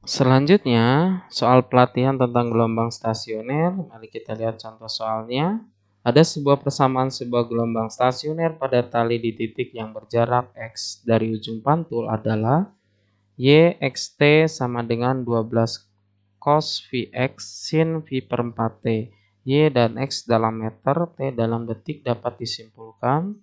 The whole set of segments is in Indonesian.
Selanjutnya, soal pelatihan tentang gelombang stasioner. Mari kita lihat contoh soalnya. Ada sebuah persamaan sebuah gelombang stasioner pada tali di titik yang berjarak X dari ujung pantul adalah Y xt sama dengan 12 cos Vx sin V per 4 T. Y dan X dalam meter, T dalam detik dapat disimpulkan.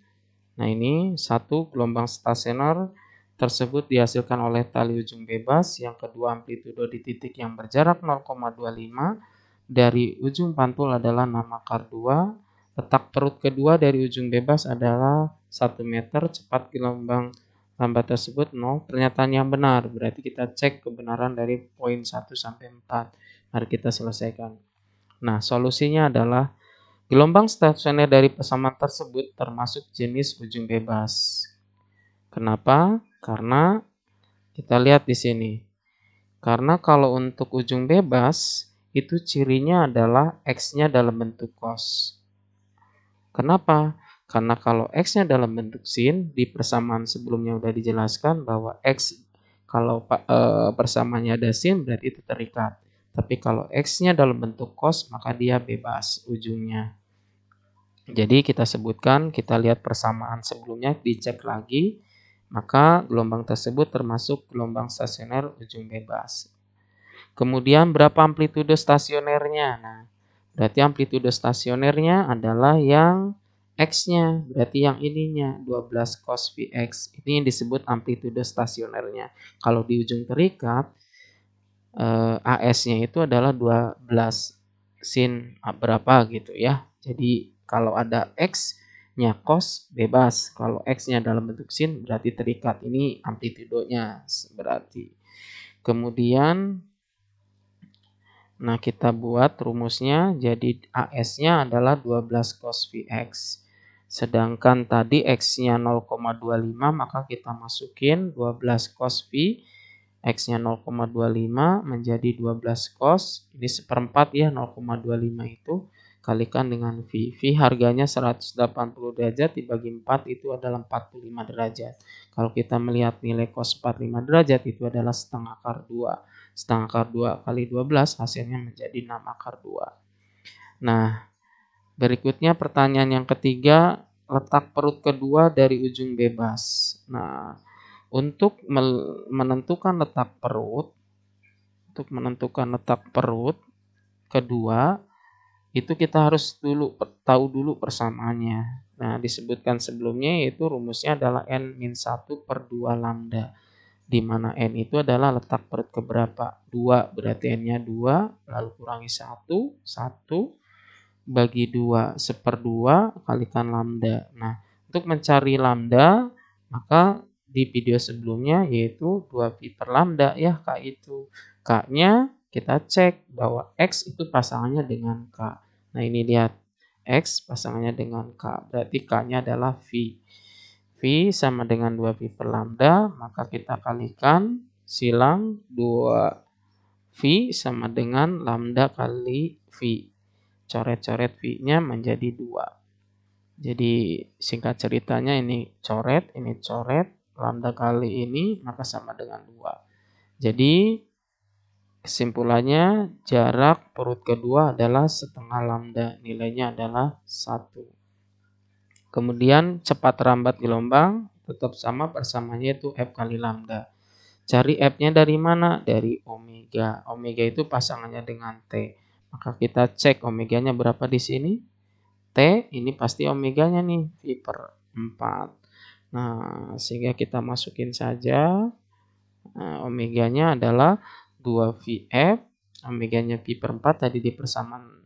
Nah, ini satu gelombang stasioner tersebut dihasilkan oleh tali ujung bebas. Yang kedua, amplitudo di titik yang berjarak 0,25 dari ujung pantul adalah 6 akar 2. Letak perut kedua dari ujung bebas adalah 1 meter. Cepat gelombang lambat tersebut 0. Pernyataan yang benar. Berarti kita cek kebenaran dari poin 1 sampai 4. Mari kita selesaikan. Nah, solusinya adalah gelombang stasioner dari persamaan tersebut termasuk jenis ujung bebas. Kenapa? Karena kita lihat di sini. Karena kalau untuk ujung bebas itu cirinya adalah X-nya dalam bentuk cos. Kenapa? Karena kalau X-nya dalam bentuk sin, di persamaan sebelumnya sudah dijelaskan bahwa X kalau persamaannya ada sin berarti itu terikat. Tapi kalau X-nya dalam bentuk cos maka dia bebas ujungnya. Jadi kita sebutkan, kita lihat persamaan sebelumnya, dicek lagi, maka gelombang tersebut termasuk gelombang stasioner ujung bebas. Kemudian berapa amplitudo stasionernya? Nah, berarti amplitudo stasionernya adalah yang X-nya, berarti yang ininya 12 cos Vx. Ini yang disebut amplitudo stasionernya. Kalau di ujung terikat, AS-nya itu adalah 12 sin berapa gitu ya. Jadi kalau ada X-nya cos bebas, kalau X-nya dalam bentuk sin berarti terikat. Ini amplitudonya berarti. Kemudian kita buat rumusnya, jadi AS-nya adalah 12 cos Vx. Sedangkan tadi X-nya 0,25 maka kita masukin 12 cos V. X-nya 0,25 menjadi 12 cos. Ini seperempat ya, 0,25 itu kalikan dengan V. V harganya 180 derajat dibagi 4 itu adalah 45 derajat. Kalau kita melihat nilai cos 45 derajat itu adalah setengah akar 2. Setengah akar 2 kali 12 hasilnya menjadi 6 akar 2. Nah, berikutnya pertanyaan yang ketiga, letak perut kedua dari ujung bebas. Nah, untuk menentukan letak perut kedua, itu kita harus tahu dulu persamaannya. Nah, disebutkan sebelumnya yaitu rumusnya adalah N-1 per 2 lambda. Di mana N itu adalah letak perut keberapa? 2, berarti N-nya 2, lalu kurangi 1, 1 bagi 2, 1/2 kalikan lambda. Nah, untuk mencari lambda, maka di video sebelumnya yaitu 2pi per lambda ya K itu. K-nya kita cek bahwa X itu pasangannya dengan K. Nah, ini lihat. X pasangannya dengan K, berarti K-nya adalah V. V sama dengan 2pi per lambda, maka kita kalikan silang 2V sama dengan lambda kali V. Coret-coret V-nya menjadi 2. Jadi singkat ceritanya ini coret, lambda kali ini maka sama dengan 2. Jadi kesimpulannya jarak perut kedua adalah setengah lambda, nilainya adalah 1. Kemudian cepat rambat gelombang tetap sama, persamaannya itu F kali lambda. Cari F-nya dari mana? Dari omega. Omega itu pasangannya dengan T. Maka kita cek omeganya berapa di sini. T ini pasti omeganya nih V per 4. Nah, sehingga kita masukin saja. Omeganya adalah 2VF. Omeganya V per 4 tadi di persamaan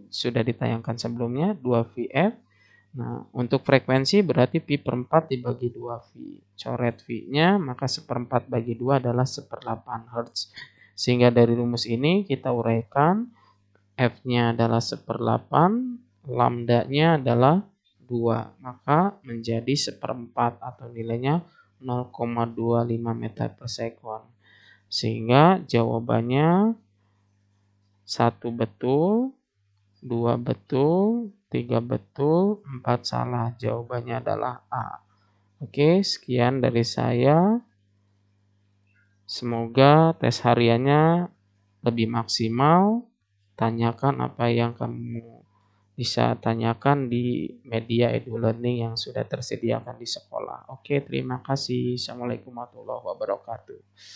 sudah ditayangkan sebelumnya, 2VF. Nah, untuk frekuensi berarti pi per 4 dibagi 2V. Coret V-nya, maka 1/4 bagi 2 adalah 1/8 Hz. Sehingga dari rumus ini kita uraikan F-nya adalah 1/8, lambda-nya adalah 2. Maka menjadi 1/4 atau nilainya 0,25 meter per sekon. Sehingga jawabannya 1 betul, 2 betul, 3 betul, 4 salah. Jawabannya adalah A. Oke, sekian dari saya. Semoga tes hariannya lebih maksimal. Tanyakan apa yang kamu bisa tanyakan di media edu-learning yang sudah tersediakan di sekolah. Oke, terima kasih. Assalamualaikum warahmatullahi wabarakatuh.